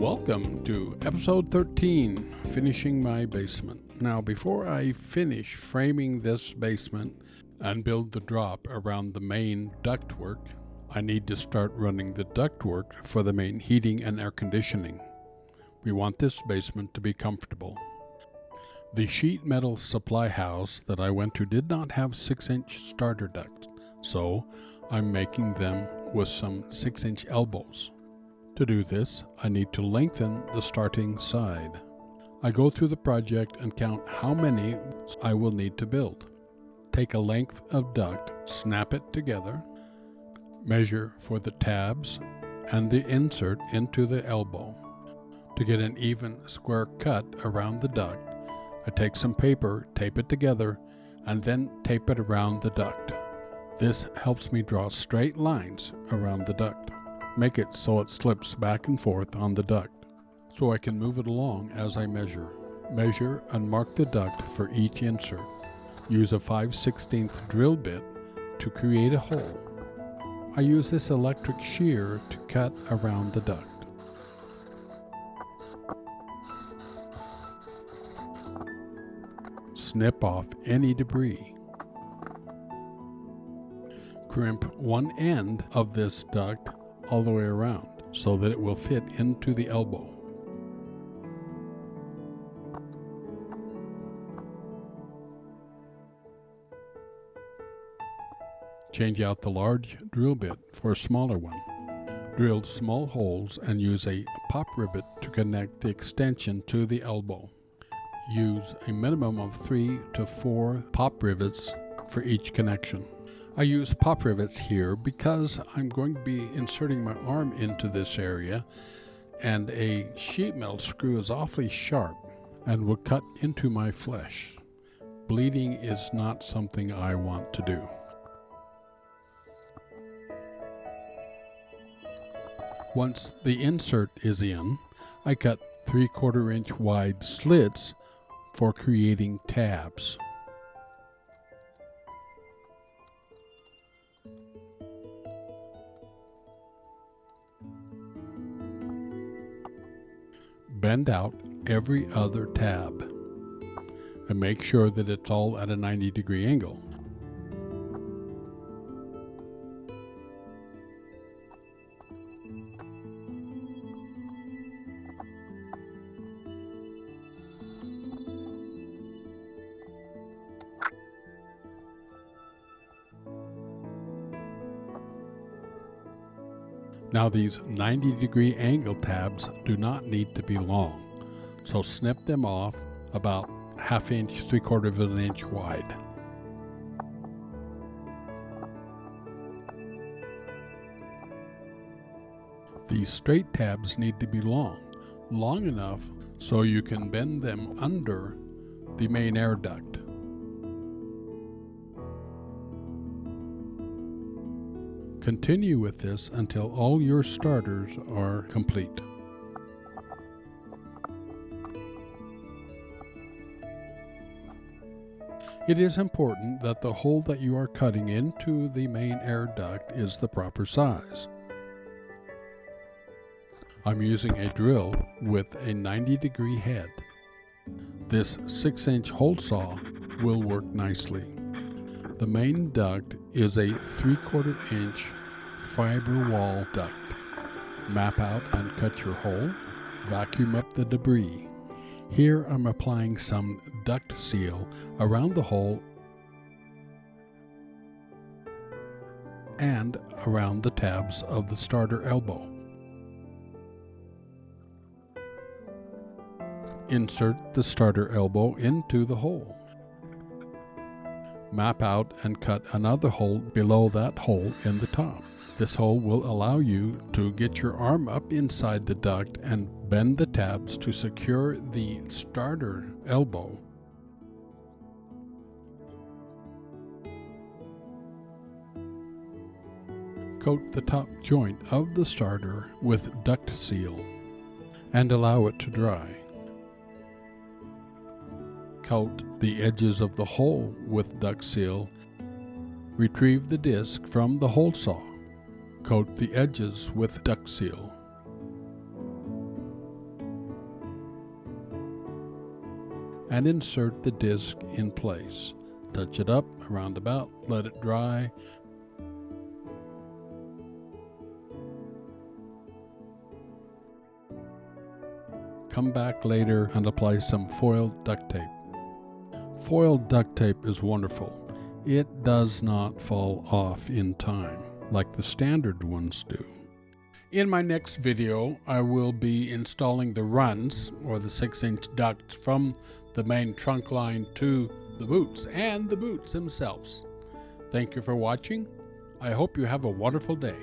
Welcome to episode 13, Finishing My Basement. Now, before I finish framing this basement and build the drop around the main ductwork, I need to start running the ductwork for the main heating and air conditioning. We want this basement to be comfortable. The sheet metal supply house that I went to did not have 6-inch starter ducts, so I'm making them with some 6-inch elbows. To do this, I need to lengthen the starting side. I go through the project and count how many I will need to build. Take a length of duct, snap it together, measure for the tabs and the insert into the elbow. To get an even square cut around the duct, I take some paper, tape it together, and then tape it around the duct. This helps me draw straight lines around the duct. Make it so it slips back and forth on the duct, so I can move it along as I measure. Measure and mark the duct for each insert. Use a 5/16 drill bit to create a hole. I use this electric shear to cut around the duct. Snip off any debris. Crimp one end of this duct all the way around so that it will fit into the elbow. Change out the large drill bit for a smaller one. Drill small holes and use a pop rivet to connect the extension to the elbow. Use a minimum of 3 to 4 pop rivets for each connection. I use pop rivets here because I'm going to be inserting my arm into this area, and a sheet metal screw is awfully sharp and will cut into my flesh. Bleeding is not something I want to do. Once the insert is in, I cut 3/4 inch wide slits for creating tabs. Bend out every other tab and make sure that it's all at a 90-degree angle. Now these 90-degree angle tabs do not need to be long, so snip them off about 1/2 inch, 3/4 of an inch wide. These straight tabs need to be long enough so you can bend them under the main air duct. Continue with this until all your starters are complete. It is important that the hole that you are cutting into the main air duct is the proper size. I'm using a drill with a 90-degree head. This 6-inch hole saw will work nicely. The main duct is a 3/4 inch fiber wall duct. Map out and cut your hole. Vacuum up the debris. Here I'm applying some duct seal around the hole and around the tabs of the starter elbow. Insert the starter elbow into the hole. Map out and cut another hole below that hole in the top. This hole will allow you to get your arm up inside the duct and bend the tabs to secure the starter elbow. Coat the top joint of the starter with duct seal and allow it to dry. Coat the edges of the hole with duct seal. Retrieve the disc from the hole saw. Coat the edges with duct seal. and insert the disc in place. Touch it up around about, let it dry. Come back later and apply some foiled duct tape. Foiled duct tape is wonderful. It does not fall off in time like the standard ones do. In my next video, I will be installing the runs, or the 6-inch ducts, from the main trunk line to the boots and the boots themselves. Thank you for watching. I hope you have a wonderful day.